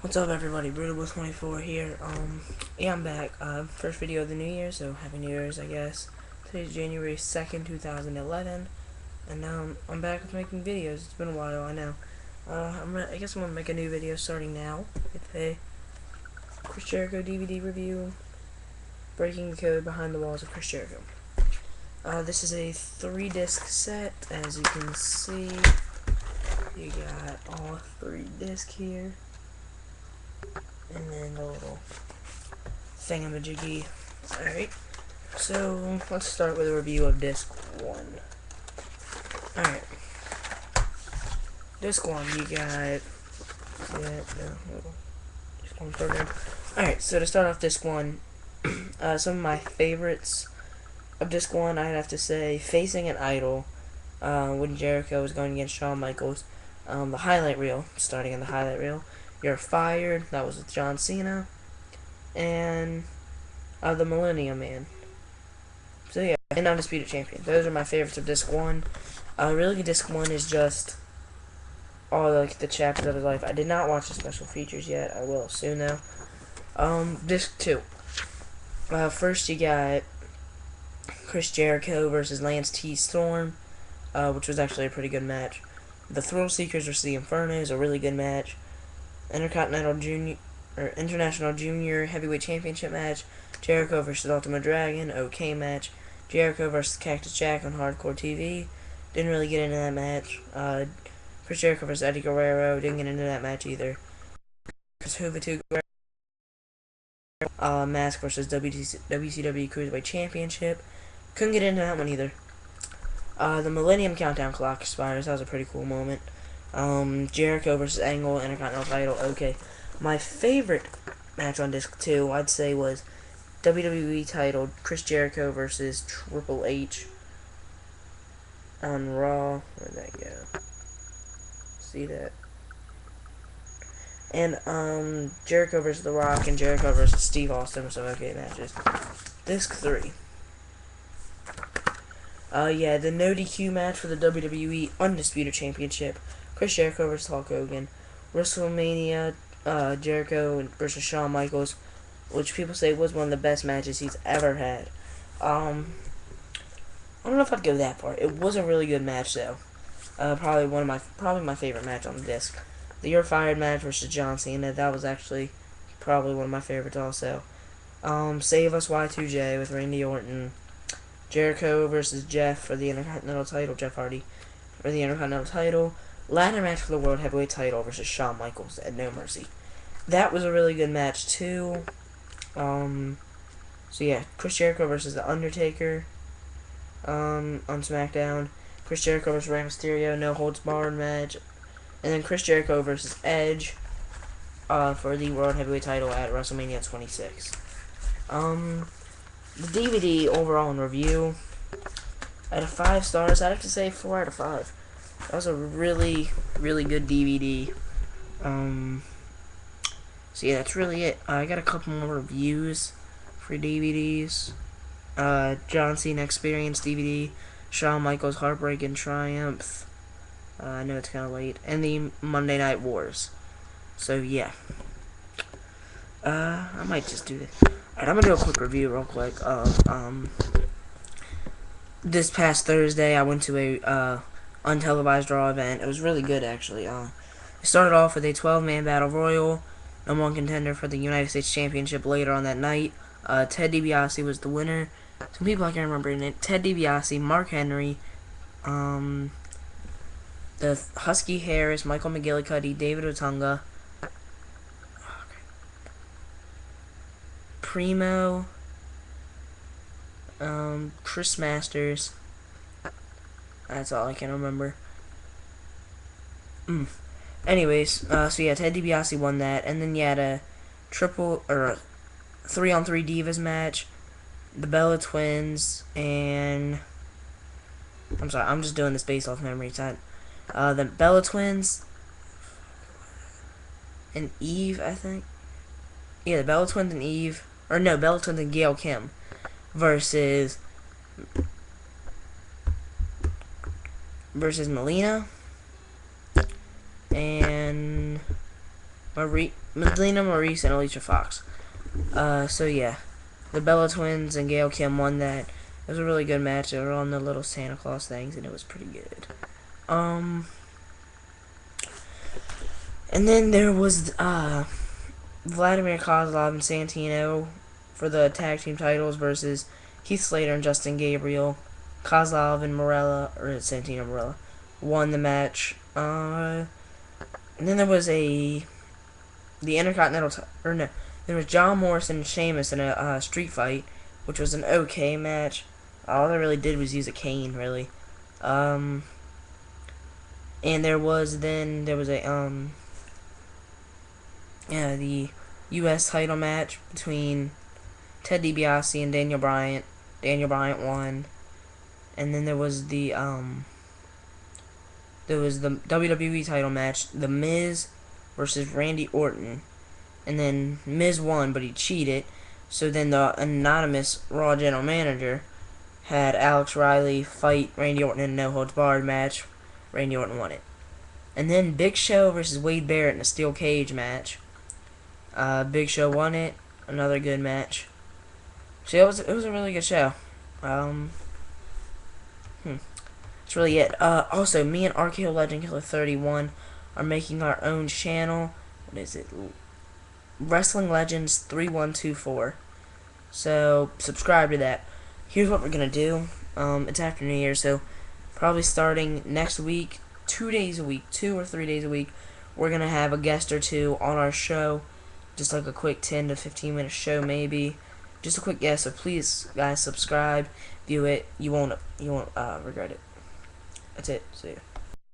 What's up, everybody? Brutal24 here. Yeah, I'm back. First video of the new year, so Happy New Year's, I guess. Today's January 2nd, 2011, and I'm back with making videos. It's been a while, I know. I guess I'm gonna make a new video starting now with a Chris Jericho DVD review, breaking the code behind the walls of Chris Jericho. This is a 3-disc set, as you can see. You got all 3 discs here. And then the little thingamajiggy. Alright, so let's start with a review of disc 1. Alright, disc 1, you got disc 1 program. Alright, so to start off disc 1, some of my favorites of disc 1, I'd have to say Facing an Idol, when Jericho was going against Shawn Michaels. The highlight reel, starting in the highlight reel. You're Fired, that was with John Cena, and the Millennium Man. So yeah, and Undisputed Champion. Those are my favorites of disc 1. Really, disc 1 is just all like the chapters of his life. I did not watch the special features yet. I will soon though. Disc 2. First you got Chris Jericho versus Lance T. Storm, which was actually a pretty good match. The Thrill Seekers versus the Infernos, a really good match. International Junior Heavyweight Championship match. Jericho versus Ultimate Dragon, okay match. Jericho versus Cactus Jack on Hardcore TV. Didn't really get into that match. Chris Jericho versus Eddie Guerrero, didn't get into that match either. Chris Juventud Mask versus WCW Cruiserweight Championship. Couldn't get into that one either. The Millennium Countdown Clock expires. That was a pretty cool moment. Jericho versus Angle, Intercontinental title, okay. My favorite match on disc 2, I'd say, was WWE titled Chris Jericho versus Triple H on Raw. Where'd that go? See that? And, Jericho versus The Rock and Jericho versus Steve Austin, so okay matches. Disc 3. Yeah, the no DQ match for the WWE Undisputed Championship. Chris Jericho versus Hulk Hogan. WrestleMania, Jericho versus Shawn Michaels, which people say was one of the best matches he's ever had. I don't know if I'd go that far. It was a really good match though. Probably my favorite match on the disc. The You're Fired match versus John Cena. That was actually probably one of my favorites also. Save Us Y2J with Randy Orton. Jericho versus Jeff for the Intercontinental title. Jeff Hardy for the Intercontinental title. Ladder match for the World Heavyweight title versus Shawn Michaels at No Mercy. That was a really good match too. So yeah, Chris Jericho versus The Undertaker on SmackDown. Chris Jericho versus Rey Mysterio, no holds barred match. And then Chris Jericho versus Edge for the World Heavyweight title at WrestleMania 26. The DVD overall in review, out of 5 stars, I'd have to say 4 out of 5. That was a really, really good DVD. So yeah, that's really it. I got a couple more reviews for DVDs. John Cena Experience DVD, Shawn Michaels Heartbreak and Triumph. I know it's kind of late, and the Monday Night Wars. So yeah, I might just do this. Alright, I'm gonna do a quick review real quick of this past Thursday. I went to a untelevised Raw event. It was really good actually. It started off with a 12-man battle royal. Number 1 contender for the United States Championship later on that night. Ted DiBiase was the winner. Some people I can't remember in it. Ted DiBiase, Mark Henry, the Husky Harris, Michael McGillicuddy, David Otunga, Primo, Chris Masters. That's all I can remember. Anyways, so yeah, Ted DiBiase won that, and then you had a 3-on-3 Divas match, the Bella Twins, and I'm sorry, I'm just doing this based off memory. The Bella Twins and Eve, I think. Yeah, the Bella Twins and Eve, or no, Bella Twins and Gail Kim versus Melina and Melina Maurice and Alicia Fox. So yeah, the Bella Twins and Gail Kim won that. It was a really good match. They were on the little Santa Claus things, and it was pretty good. And then there was Vladimir Kozlov and Santino for the tag team titles versus Heath Slater and Justin Gabriel. Kozlov and Santino Morella won the match. And then there was the Intercontinental, there was John Morrison and Sheamus in a street fight, which was an okay match. All they really did was use a cane, really. And there was the U.S. title match between Ted DiBiase and Daniel Bryan. Daniel Bryan won. And then there was the WWE title match, The Miz versus Randy Orton. And then Miz won, but he cheated. So then the anonymous Raw General Manager had Alex Riley fight Randy Orton in a no-holds-barred match. Randy Orton won it. And then Big Show versus Wade Barrett in a steel cage match. Big Show won it. Another good match. So it was a really good show. That's really it. Also, me and RKO Legend Killer 31 are making our own channel. What is it? Wrestling Legends 3124. So subscribe to that. Here's what we're gonna do. It's after New Year, so probably starting next week, 2 days a week, 2 or 3 days a week, we're gonna have a guest or two on our show. Just like a quick 10 to 15 minute show, maybe. Just a quick guest. So please, guys, subscribe, view it. You won't regret it. That's it. See ya.